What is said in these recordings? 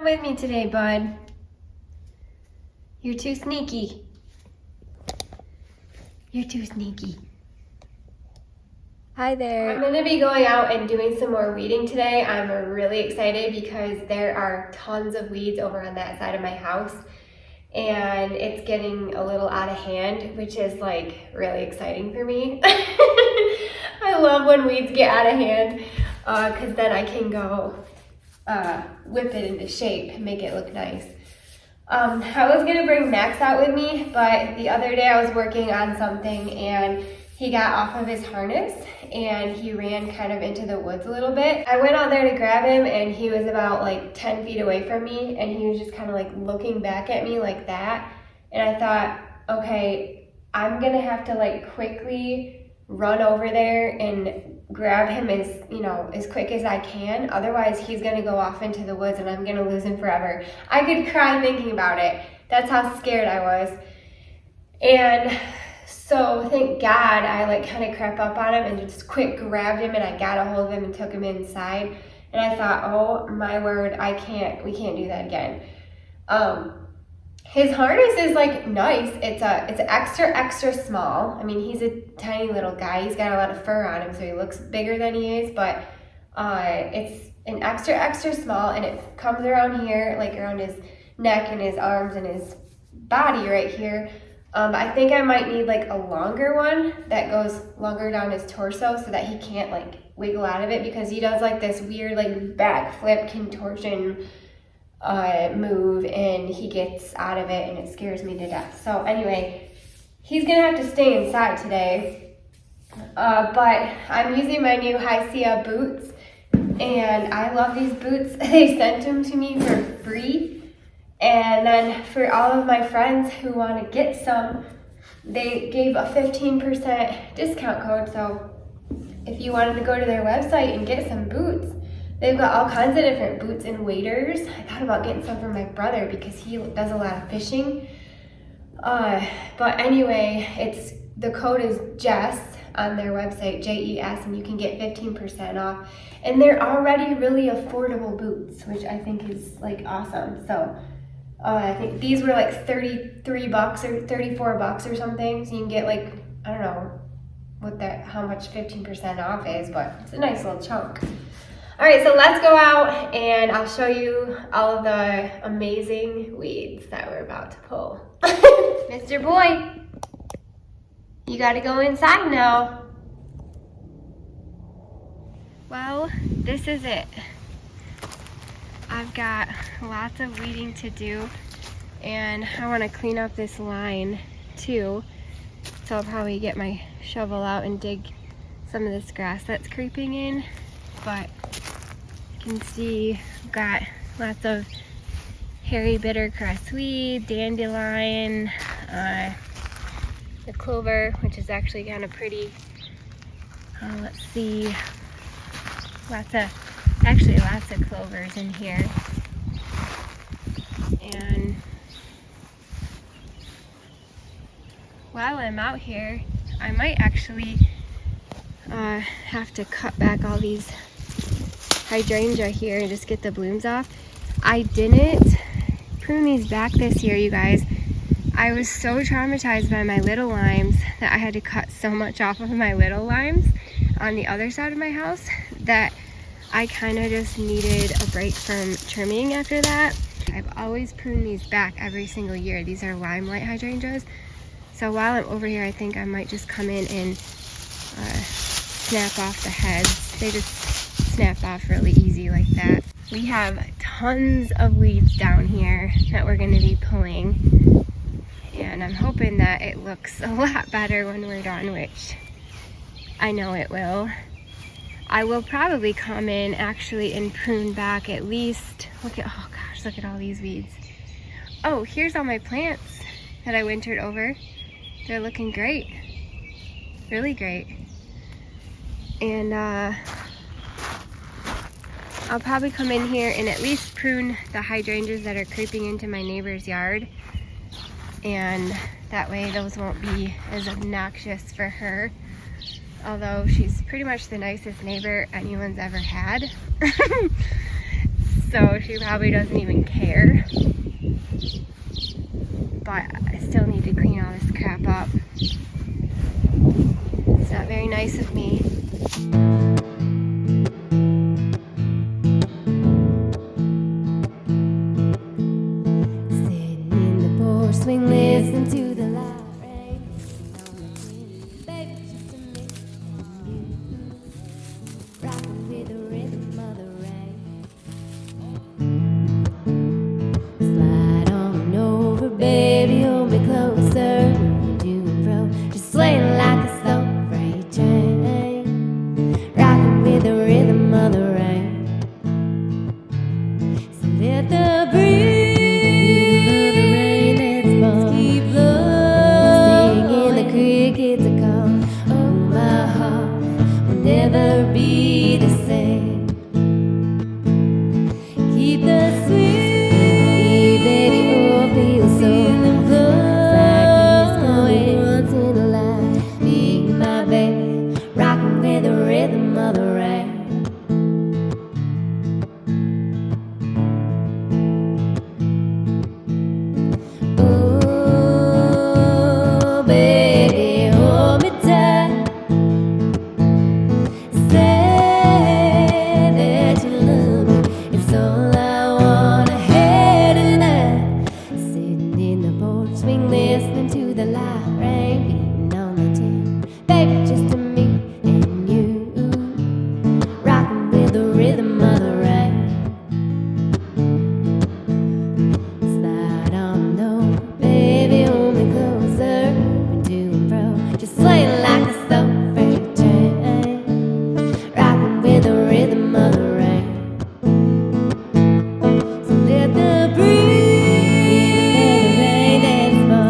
With me today, bud. You're too sneaky. You're too sneaky. Hi there. I'm gonna be going out and doing some more weeding today. I'm really excited because there are tons of weeds over on that side of my house and it's getting a little out of hand, which is like really exciting for me. I love when weeds get out of hand because then I can go whip it into shape and make it look nice. I was gonna bring Max out with me, but the other day I was working on something and he got off of his harness and he ran kind of into the woods a little bit. I went out there to grab him and he was about like 10 feet away from me and he was just kind of like looking back at me like that. And I thought, okay, I'm gonna have to like quickly run over there and grab him as quick as I can. Otherwise he's gonna go off into the woods and I'm gonna lose him forever. I could cry thinking about it. That's how scared I was. And so thank God I like kind of crept up on him and just quick grabbed him and I got a hold of him and took him inside. And I thought, oh my word, we can't do that again. His harness is like nice. It's extra small. I mean, he's a tiny little guy. He's got a lot of fur on him, so he looks bigger than he is, but it's an extra small and it comes around here, like around his neck and his arms and his body right here. I think I might need like a longer one that goes longer down his torso so that he can't like wiggle out of it, because he does like this weird like backflip contortion move and he gets out of it and it scares me to death. So anyway, he's gonna have to stay inside today, but I'm using my new HISEA boots and I love these boots. They sent them to me for free. And then for all of my friends who want to get some, they gave a 15% discount code. So if you wanted to go to their website and get some boots, they've got all kinds of different boots and waders. I thought about getting some for my brother because he does a lot of fishing. But anyway, the code is Jess on their website, JES, and you can get 15% off. And they're already really affordable boots, which I think is like awesome. So I think these were like $33 or $34 or something. So you can get like, I don't know how much 15% off is, but it's a nice little chunk. All right, so let's go out and I'll show you all of the amazing weeds that we're about to pull. Mr. Boy, you gotta go inside now. Well, this is it. I've got lots of weeding to do and I want to clean up this line too, so I'll probably get my shovel out and dig some of this grass that's creeping in. But you can see I've got lots of hairy bitter cressweed, dandelion, the clover, which is actually kind of pretty. Let's see, lots of clovers in here. And while I'm out here, I might actually have to cut back all these hydrangea here and just get the blooms off. I didn't prune these back this year, you guys. I was so traumatized by my little limes that I had to cut so much off of my little limes on the other side of my house that I kind of just needed a break from trimming after that. I've always pruned these back every single year. These are limelight hydrangeas. So while I'm over here, I think I might just come in and snap off the heads. They just snap off really easy like that. We have tons of weeds down here that we're going to be pulling. And I'm hoping that it looks a lot better when we're done, which I know it will. I will probably come in actually and prune back at least, look at all these weeds. Oh, here's all my plants that I wintered over. They're looking great, really great. And I'll probably come in here and at least prune the hydrangeas that are creeping into my neighbor's yard. And that way those won't be as obnoxious for her. Although she's pretty much the nicest neighbor anyone's ever had. so she probably doesn't even care. But I still need to clean all this crap up. It's not very nice of me. Sitting in the porch swing, listen to the loud rain. Baby, just a minute and you rocking with the rhythm of the rain. Slide on over, baby, hold me closer. To and fro, just swaying like a slow freight train, rocking with the rhythm of the rain. So let the breeze keep blowing, singing the crickets are calling. Oh, my heart will never be the same. Keep the sweet baby, oh, feel so close, like this coming once in a life. Being my baby, rocking with the rhythm of the rain. Oh, baby, hold me tight. Say that you love me. It's all I wanna hear tonight. Sitting in the porch swing, listening to the light rain beating on the tin. Baby, just to me and you, rocking with the rhythm of the rain. Slide on over, baby, hold me closer, moving to and fro, just swaying like a slow freight train, rocking with the rhythm of the rain. So let the breeze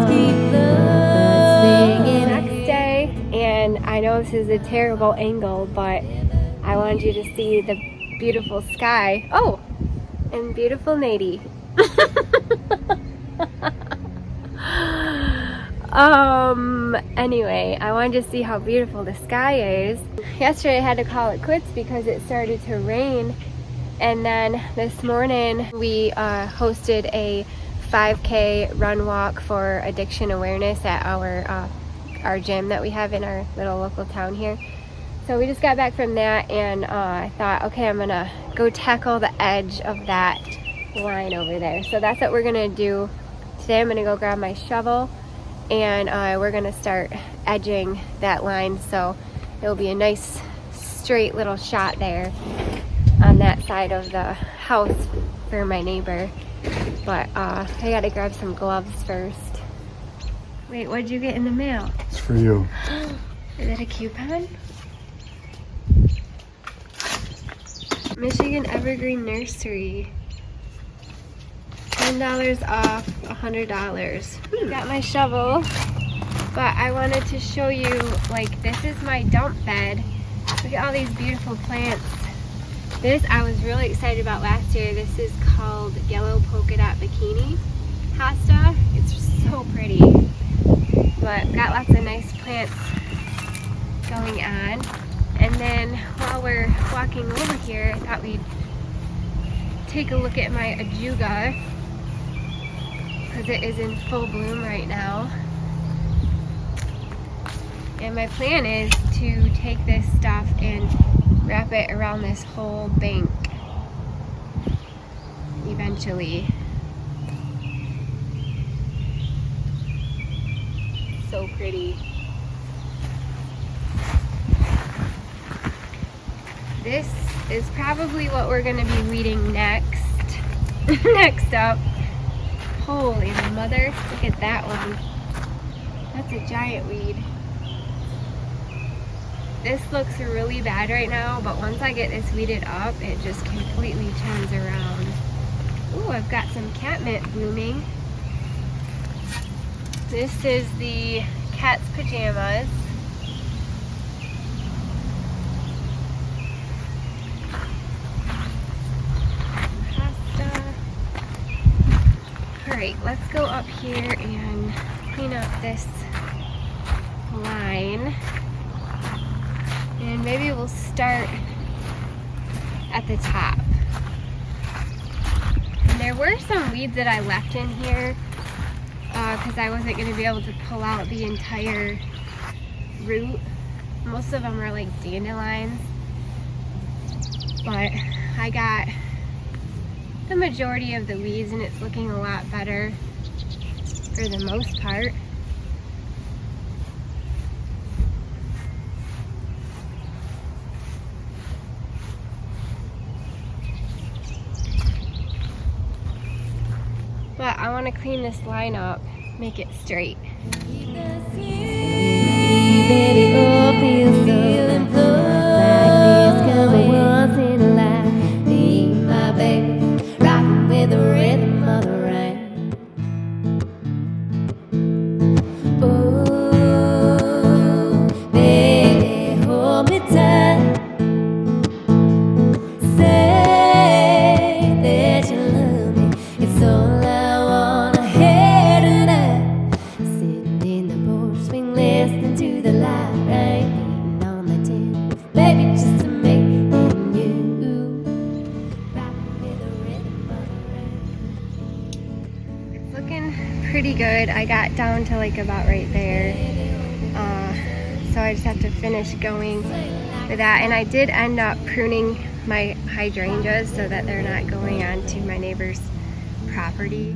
keep blowing. Next day, and I know this is a terrible angle, but I wanted you to see the beautiful sky. Oh, and beautiful Nady. Anyway, I wanted to see how beautiful the sky is. Yesterday I had to call it quits because it started to rain, and then this morning we hosted a 5K run walk for addiction awareness at our gym that we have in our little local town here. So we just got back from that, and I thought, okay, I'm gonna go tackle the edge of that line over there. So that's what we're gonna do today. I'm gonna go grab my shovel, and we're gonna start edging that line, so it'll be a nice straight little shot there on that side of the house for my neighbor. But I gotta grab some gloves first. Wait, what'd you get in the mail? It's for you. Is it a coupon? Michigan Evergreen Nursery. $10 off $100. Got my shovel, but I wanted to show you, like, this is my dump bed. Look at all these beautiful plants. This I was really excited about last year. This is called Yellow Polka Dot Bikini Hosta. It's so pretty, but got lots of nice plants going on. And then while we're walking over here, I thought we'd take a look at my ajuga, because it is in full bloom right now. And my plan is to take this stuff and wrap it around this whole bank eventually. So pretty. This is probably what we're going to be weeding next. Next up. Holy mother, look at that one. That's a giant weed. This looks really bad right now, but once I get this weeded up, it just completely turns around. Ooh, I've got some catnip blooming. This is the cat's pajamas. Alright, let's go up here and clean up this line. And maybe we'll start at the top. And there were some weeds that I left in here because I wasn't going to be able to pull out the entire root. Most of them are like dandelions, but I got the majority of the weeds and it's looking a lot better for the most part. But I want to clean this line up, make it straight. Pretty good. I got down to like about right there, so I just have to finish going with that. And I did end up pruning my hydrangeas so that they're not going onto my neighbor's property.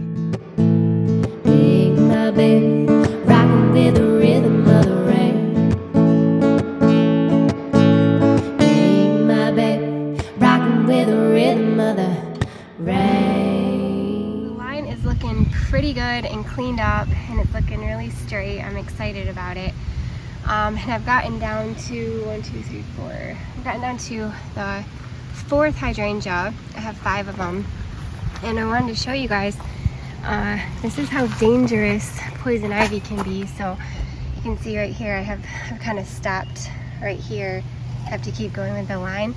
My baby, rocking with the rhythm of the rain. My baby, rocking with the rhythm of the rain. Looking pretty good and cleaned up, and it's looking really straight. I'm excited about it. And I've gotten down to I've gotten down to the 4th hydrangea. I have 5 of them, and I wanted to show you guys this is how dangerous poison ivy can be. So you can see right here I've kind of stopped right here. I have to keep going with the line,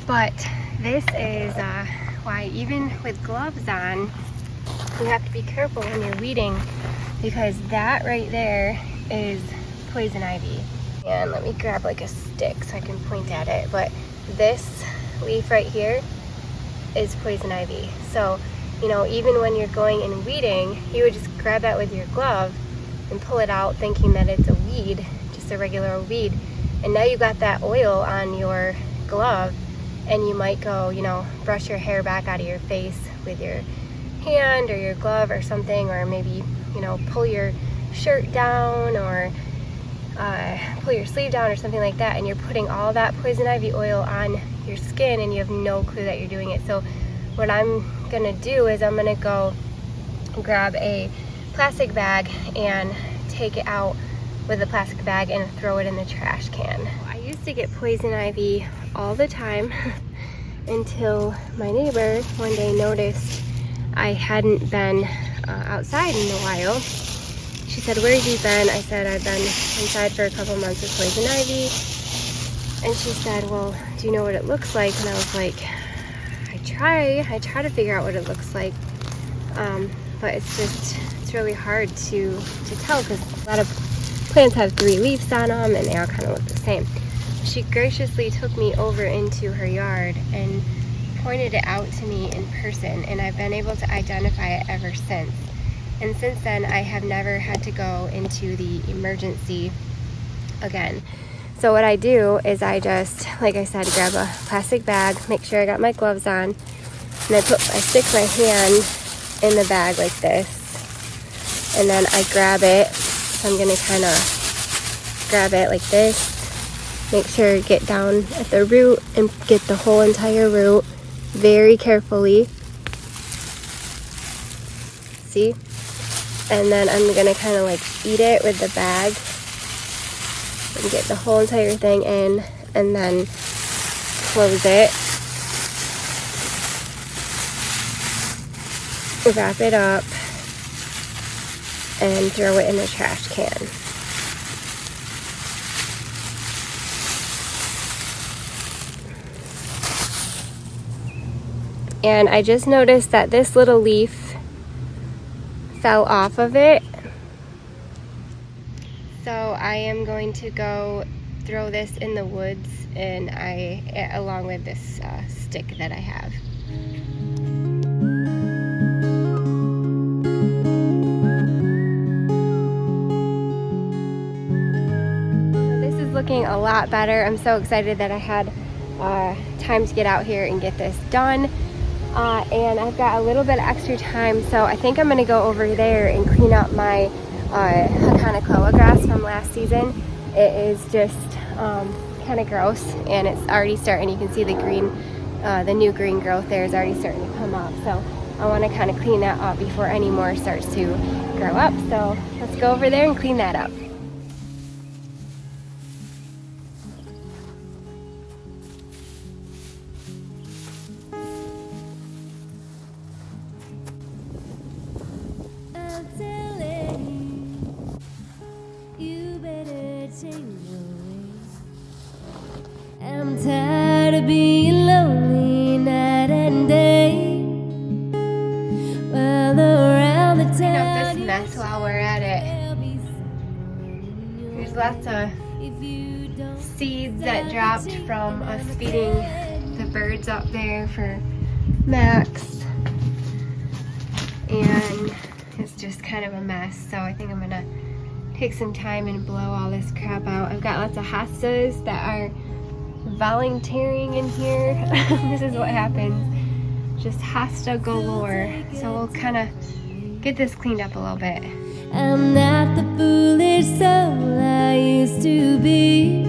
but this is why even with gloves on you have to be careful when you're weeding, because that right there is poison ivy. And let me grab like a stick so I can point at it, but this leaf right here is poison ivy. So, you know, even when you're going and weeding, you would just grab that with your glove and pull it out thinking that it's a weed, just a regular weed. And now you got that oil on your glove, and you might go, you know, brush your hair back out of your face with your hand or your glove or something, or maybe, you know, pull your shirt down or pull your sleeve down or something like that, and you're putting all that poison ivy oil on your skin and you have no clue that you're doing it. So what I'm gonna do is I'm gonna go grab a plastic bag and take it out with the plastic bag and throw it in the trash can. I used to get poison ivy all the time until my neighbor one day noticed I hadn't been outside in a while. She said, "Where have you been?" I said, "I've been inside for a couple months with poison ivy." And she said, "Well, do you know what it looks like?" And I was like, I try to figure out what it looks like, but it's really hard to tell, because a lot of plants have 3 leaves on them and they all kind of look the same. She graciously took me over into her yard and pointed it out to me in person, and I've been able to identify it ever since. And since then, I have never had to go into the emergency again. So what I do is I just, like I said, grab a plastic bag, make sure I got my gloves on, and I stick my hand in the bag like this, and then I grab it. So I'm gonna kind of grab it like this, make sure to get down at the root and get the whole entire root very carefully. See? And then I'm gonna kind of like eat it with the bag and get the whole entire thing in, and then close it, wrap it up, and throw it in the trash can. And I just noticed that this little leaf fell off of it. So I am going to go throw this in the woods, and along with this stick that I have. looking a lot better. I'm so excited that I had time to get out here and get this done. And I've got a little bit of extra time, so I think I'm going to go over there and clean up my Hakanakawa grass from last season. It is just kind of gross, and it's already starting. You can see the green, the new green growth there is already starting to come up. So I want to kind of clean that up before any more starts to grow up. So let's go over there and clean that up. I'm tired of being lonely night and day. Well, around the Clean up town, this mess while we're at it. There's lots of seeds that dropped from us feeding the birds up there for Max, and it's just kind of a mess. So I think I'm gonna take some time and blow all this crap out. I've got lots of HISEAs that are volunteering in here. This is what happens, just HISEA galore. So we'll kind of get this cleaned up a little bit. I'm not the foolish soul I used to be.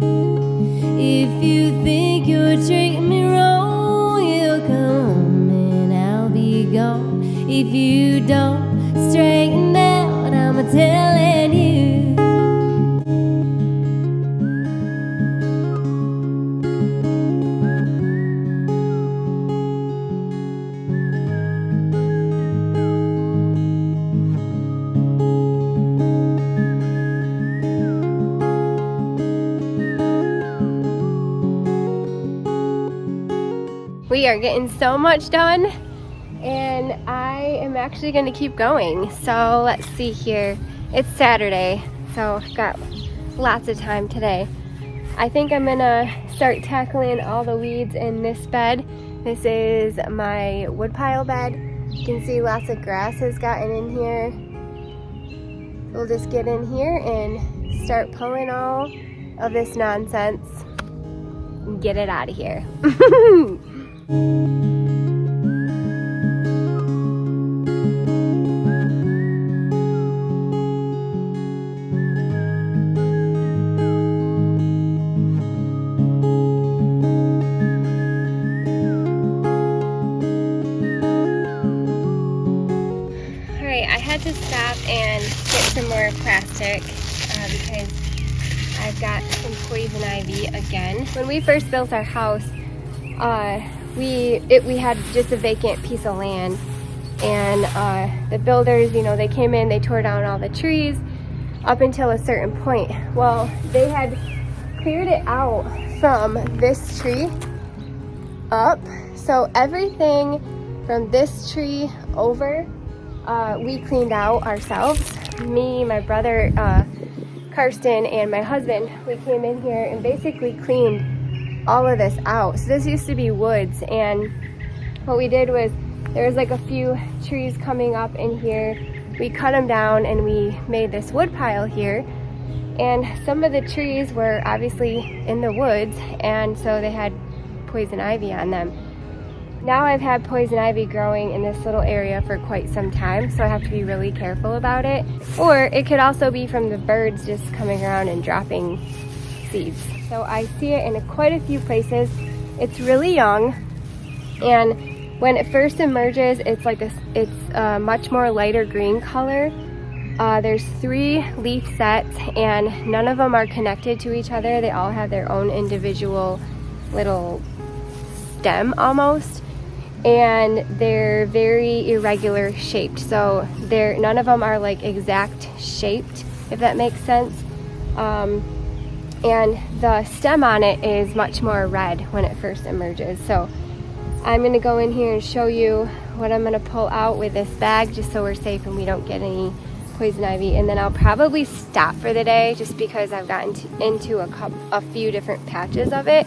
If you think you're treating me wrong, you'll come home and I'll be gone. If you don't straighten out, I'm telling you. We are getting so much done, and I am actually going to keep going. So let's see here. It's Saturday, so I've got lots of time today. I think I'm going to start tackling all the weeds in this bed. This is my woodpile bed. You can see lots of grass has gotten in here. We'll just get in here and start pulling all of this nonsense and get it out of here. Alright, I had to stop and get some more plastic because I've got some poison ivy again. When we first built our house, we had just a vacant piece of land, and the builders, you know, they came in, they tore down all the trees up until a certain point. Well, they had cleared it out from this tree up, so everything from this tree over we cleaned out ourselves. Me, my brother Karsten, and my husband, we came in here and basically cleaned all of this out. So this used to be woods, and what we did was there was like a few trees coming up in here. We cut them down and we made this wood pile here, and some of the trees were obviously in the woods, and so they had poison ivy on them. Now I've had poison ivy growing in this little area for quite some time, so I have to be really careful about it. Or it could also be from the birds just coming around and dropping seeds. So I see it in quite a few places. It's really young, and when it first emerges, it's a much more lighter green color. There's 3 leaf sets, and none of them are connected to each other. They all have their own individual little stem almost, and they're very irregular shaped. So none of them are like exact shaped, if that makes sense. And the stem on it is much more red when it first emerges. So I'm going to go in here and show you what I'm going to pull out with this bag, just so we're safe and we don't get any poison ivy. And then I'll probably stop for the day, just because I've gotten into a few different patches of it,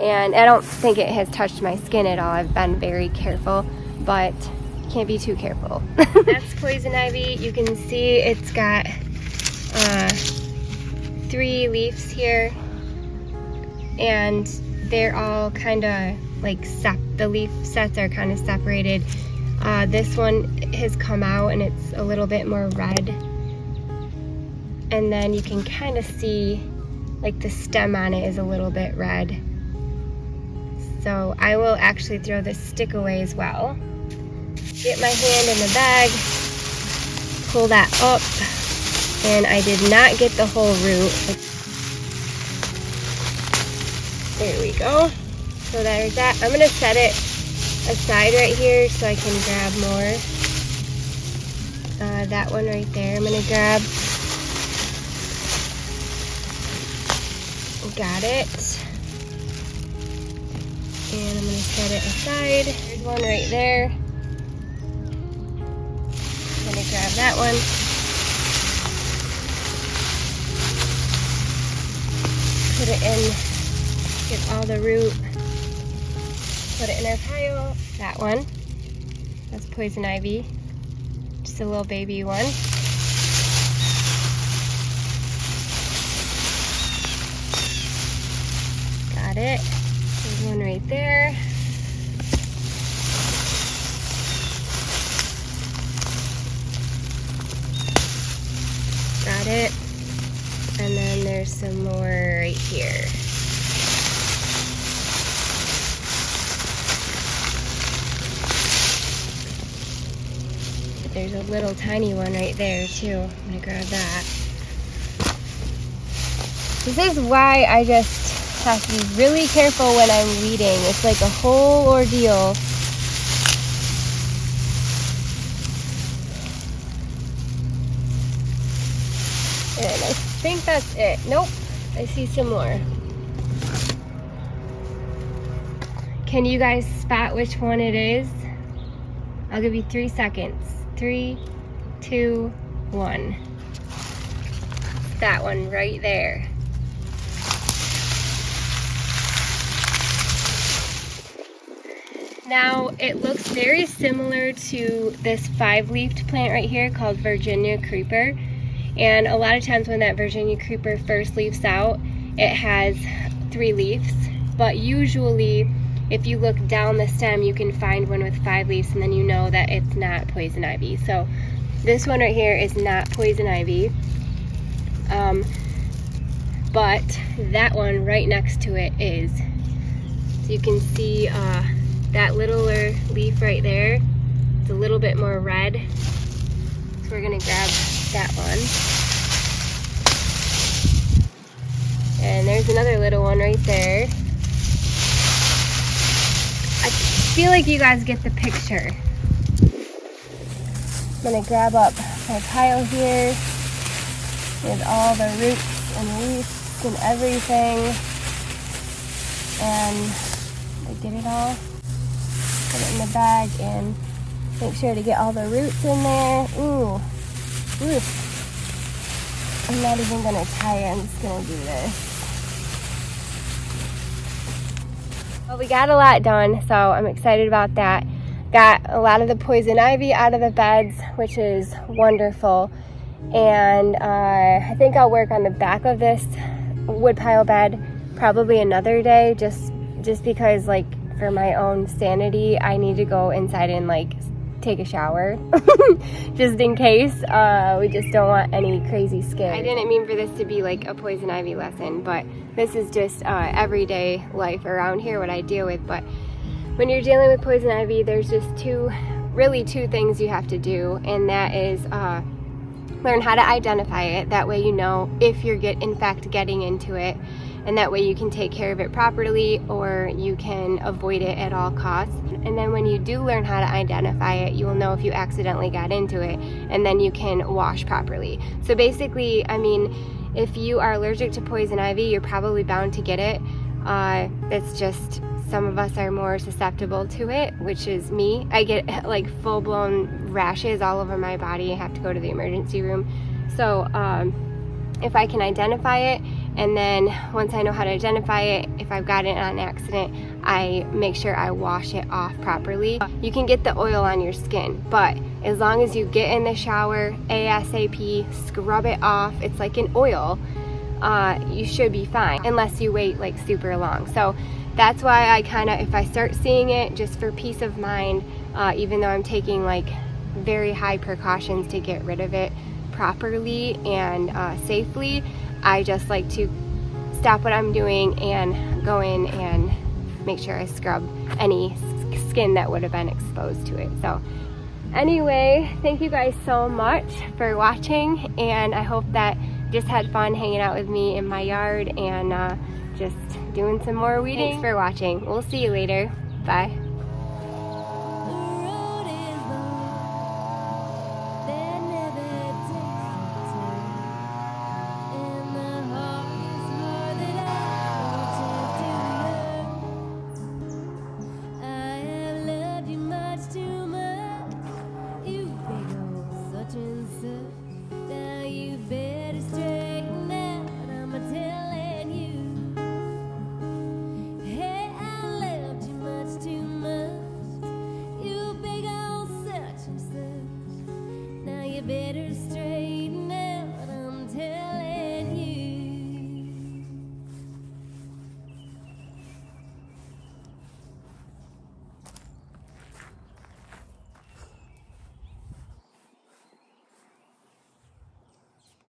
and I don't think it has touched my skin at all. I've been very careful, but can't be too careful. That's poison ivy. You can see it's got 3 leaves here, and they're all kind of like the leaf sets are kind of separated. This one has come out and it's a little bit more red, and then you can kind of see like the stem on it is a little bit red. So I will actually throw this stick away as well. Get my hand in the bag, pull that up, and I did not get the whole root. There we go. So there's that. I'm gonna set it aside right here so I can grab more. That one right there I'm gonna grab. Got it. And I'm gonna set it aside. There's one right there. I'm gonna grab that one. Put it in, get all the root. Put it in our pile. That one. That's poison ivy. Just a little baby one. Got it. There's one right there. Got it. And then there's some more right here. There's a little tiny one right there too. I'm gonna grab that. This is why I just have to be really careful when I'm weeding. It's like a whole ordeal. And I think that's it. Nope, I see some more. Can you guys spot which one it is? I'll give you 3 seconds. 3, 2, 1. That one right there. Now it looks very similar to this 5-leafed plant right here called Virginia creeper. And a lot of times when that Virginia creeper first leaves out, it has 3 leaves. But usually if you look down the stem, you can find one with 5 leaves, and then you know that it's not poison ivy. So this one right here is not poison ivy. But that one right next to it is. So you can see that littler leaf right there. It's a little bit more red. So we're gonna grab that one. And there's another little one right there. I feel like you guys get the picture. I'm gonna grab up my pile here with all the roots and leaves and everything. And I get it all. Put it in the bag and make sure to get all the roots in there. Ooh. I'm not even gonna tie it, I'm just gonna do this. Well, we got a lot done, so I'm excited about that. Got a lot of the poison ivy out of the beds, which is wonderful. And I think I'll work on the back of this woodpile bed probably another day, just because, like, for my own sanity, I need to go inside and like take a shower just in case. We just don't want any crazy scares. I didn't mean for this to be like a poison ivy lesson, but this is just everyday life around here, what I deal with. But when you're dealing with poison ivy, there's just two things you have to do, and that is learn how to identify it. That way you know if you're in fact getting into it, and that way you can take care of it properly, or you can avoid it at all costs. And then when you do learn how to identify it, you will know if you accidentally got into it, and then you can wash properly. So basically, I mean, if you are allergic to poison ivy, you're probably bound to get it. It's just some of us are more susceptible to it, which is me. I get like full-blown rashes all over my body. I have to go to the emergency room. So if I can identify it, and then once I know how to identify it, if I've got it on accident, I make sure I wash it off properly. You can get the oil on your skin, but as long as you get in the shower ASAP, scrub it off, it's like an oil, you should be fine unless you wait like super long. So that's why I kind of, if I start seeing it, just for peace of mind, even though I'm taking like very high precautions to get rid of it properly and safely, I just like to stop what I'm doing and go in and make sure I scrub any skin that would have been exposed to it. So anyway, thank you guys so much for watching, and I hope that you just had fun hanging out with me in my yard and just doing some more weeding. Thanks for watching. We'll see you later. Bye. Better straight